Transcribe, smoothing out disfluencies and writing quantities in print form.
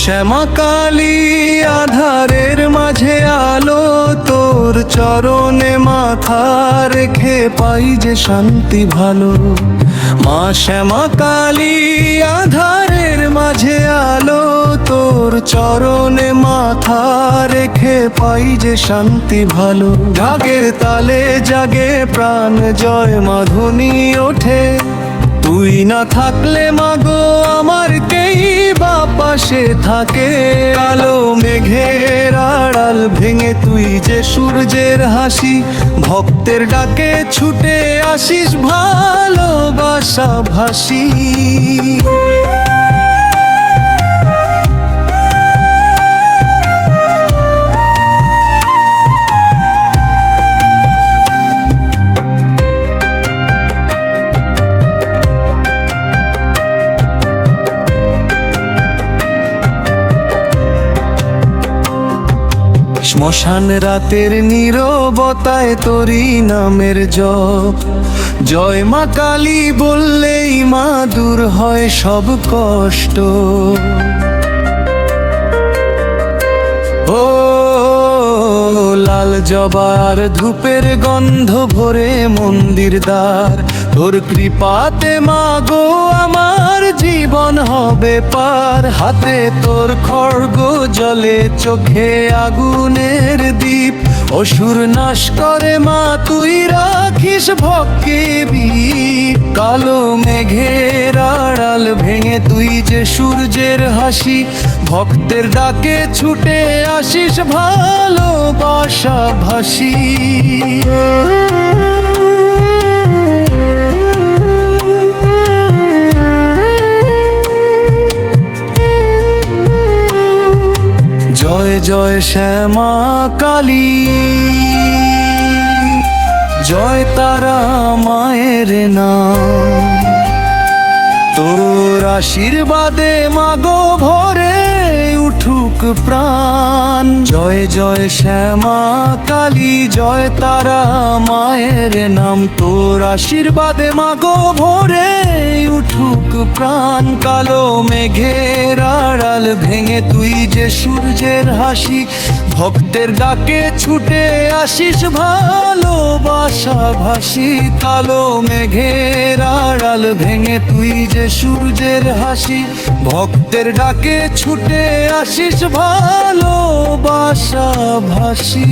শ্যামা কালী আধারের মাঝে আলো, তোর চরণে মাথা রেখে পাই যে শান্তি ভালো। মা শ্যামা কালী আধারের মাঝে আলো, তোর চরণে মাথা রেখে পাই যে শান্তি ভালো। ঢাকের তালে জাগে প্রাণ, জয় মাধুনী ওঠে। তুই না থাকলে মাগো আমার কেই বা পাশে থাকে। কালো মেঘের আড়াল ভেঙে তুই যে সূর্যের হাসি, ভক্তের ডাকে ছুটে আসিস ভালোবাসা ভাসি। শ্মশান রাতের নীরবতায় তোরি নামের জপ, জয় মা কালী বললেই মা দূর হয় সব কষ্ট। ও লাল জবার ধূপের গন্ধ ভরে মন্দির দ্বার, তোর কৃপাতে মা গো আমার জীবন হবে পার। হাতে তোর খড়গ জলে, চোখে আগুনের দীপ, অসুর নাশ করে মা তুই রাখিস ভক্তি বিপ। কালো মেঘের আড়াল ভেঙে তুই যে সূর্যের হাসি, ভক্তের ডাকে ছুটে আসিস ভালোবাসা ভাসি। জয় জয় শ্যামা কালী, জয় তারা মায়ের নাম। তোর আশীর্বাদে মাগো ভরে উঠুক প্রাণ। জয় জয় শ্যামা কালী, জয় তারা মায়ের নাম। তোর আশীর্বাদে মাগো ভরে উঠুক প্রাণ। কালো মেঘের আড়াল ভেঙে তুই যে সূর্যের হাসি, ভক্তের ডাকে ছুটে আসিস ভালোবাসা ভাসি। কালো মেঘের আড়াল ভেঙে তুই যে সূর্যের হাসি, ভক্তের ডাকে ছুটে আসিস ভালোবাসা ভাসি।